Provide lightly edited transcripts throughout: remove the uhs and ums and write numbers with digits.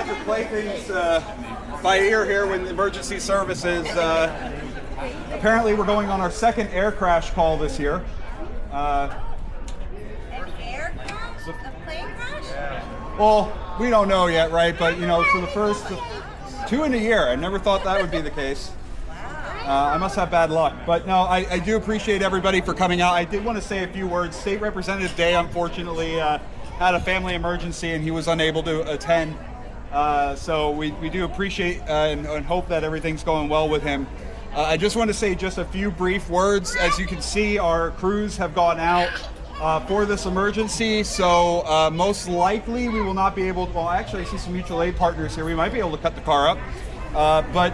have to play things by ear here with emergency services. Apparently we're going on our second air crash call this year. An air crash? A plane crash? Well, we don't know yet, right? But, you know, so the first two in a year. I never thought that would be the case. I must have bad luck. But no, I do appreciate everybody for coming out. I did want to say a few words. State Representative Day, unfortunately, had a family emergency and he was unable to attend. So we do appreciate and hope that everything's going well with him. I just want to say just a few brief words. As you can see, our crews have gone out for this emergency, so most likely we will not be able to, well, actually I see some mutual aid partners here. We might be able to cut the car up, but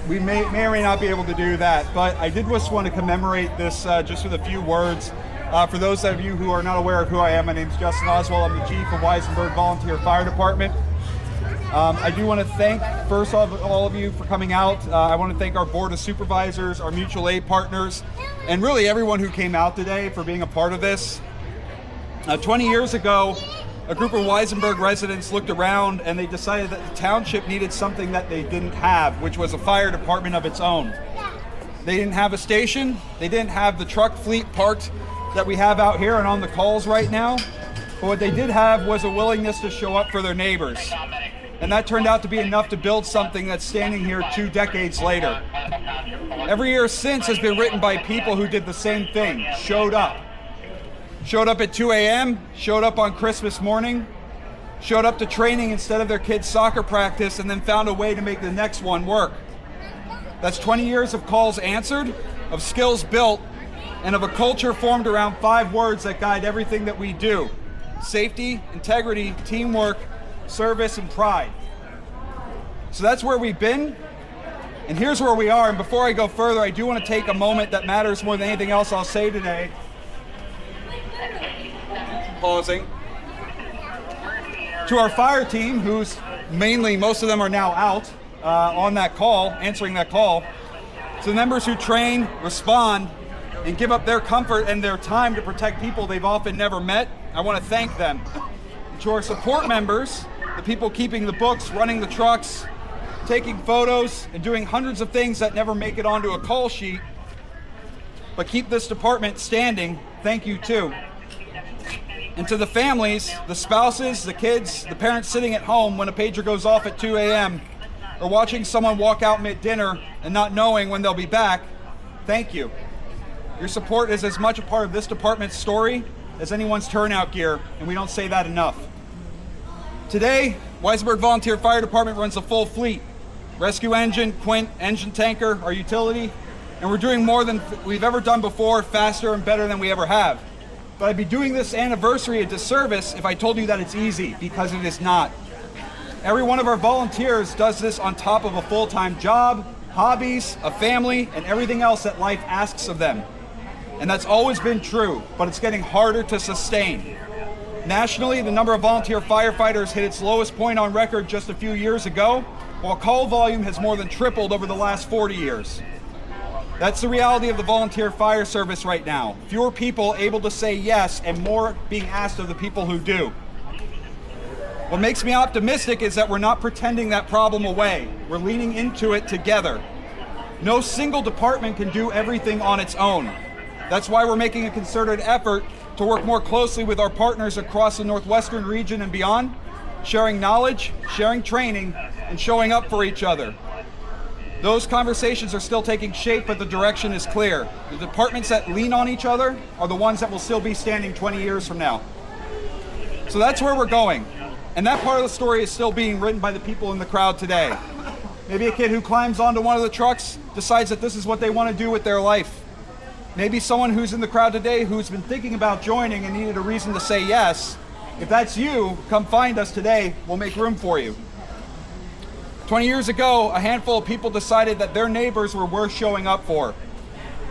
we may or may not be able to do that. But I did just want to commemorate this just with a few words. For those of you who are not aware of who I am, my name is Chief Oswald. I'm the Chief of Weisenberg Volunteer Fire Department. I do want to thank, first of all of you for coming out. I want to thank our Board of Supervisors, our mutual aid partners, and really everyone who came out today for being a part of this. 20 years ago, a group of Weisenberg residents looked around and they decided that the township needed something that they didn't have, which was a fire department of its own. They didn't have a station, they didn't have the truck fleet parked that we have out here and on the calls right now, but what they did have was a willingness to show up for their neighbors. And that turned out to be enough to build something that's standing here 2 decades later. Every year since has been written by people who did the same thing, showed up. Showed up at 2 a.m., showed up on Christmas morning, showed up to training instead of their kids' soccer practice, and then found a way to make the next one work. That's 20 years of calls answered, of skills built, and of a culture formed around 5 words that guide everything that we do: safety, integrity, teamwork, service, and pride. So that's where we've been, and here's where we are. And before I go further, I do want to take a moment that matters more than anything else I'll say today. Pausing. To our fire team, who's mainly, most of them are now out on that call, answering that call. To the members who train, respond, and give up their comfort and their time to protect people they've often never met, I want to thank them. And to our support members, the people keeping the books, running the trucks, taking photos, and doing hundreds of things that never make it onto a call sheet, but keep this department standing, thank you too. And to the families, the spouses, the kids, the parents sitting at home when a pager goes off at 2 a.m., or watching someone walk out mid-dinner and not knowing when they'll be back, thank you. Your support is as much a part of this department's story as anyone's turnout gear, and we don't say that enough. Today, Weisenberg Volunteer Fire Department runs a full fleet: rescue engine, quint, engine tanker, our utility, and we're doing more than we've ever done before, faster and better than we ever have. But I'd be doing this anniversary a disservice if I told you that it's easy, because it is not. Every one of our volunteers does this on top of a full-time job, hobbies, a family, and everything else that life asks of them. And that's always been true, but it's getting harder to sustain. Nationally, the number of volunteer firefighters hit its lowest point on record just a few years ago, while call volume has more than tripled over the last 40 years. That's the reality of the volunteer fire service right now. Fewer people able to say yes, and more being asked of the people who do. What makes me optimistic is that we're not pretending that problem away. We're leaning into it together. No single department can do everything on its own. That's why we're making a concerted effort to work more closely with our partners across the Northwestern region and beyond, sharing knowledge, sharing training, and showing up for each other. Those conversations are still taking shape, but the direction is clear. The departments that lean on each other are the ones that will still be standing 20 years from now. So that's where we're going. And that part of the story is still being written by the people in the crowd today. Maybe a kid who climbs onto one of the trucks decides that this is what they want to do with their life. Maybe someone who's in the crowd today who's been thinking about joining and needed a reason to say yes. If that's you, come find us today. We'll make room for you. 20 years ago, a handful of people decided that their neighbors were worth showing up for.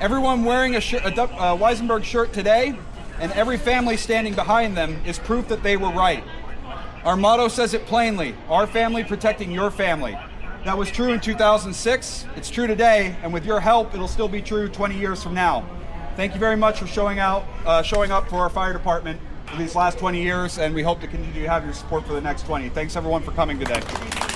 Everyone wearing a Weisenberg shirt today, and every family standing behind them, is proof that they were right. Our motto says it plainly: our family protecting your family. That was true in 2006, it's true today, and with your help, it'll still be true 20 years from now. Thank you very much for showing up for our fire department. for these last 20 years, and we hope to continue to have your support for the next 20. Thanks everyone for coming today.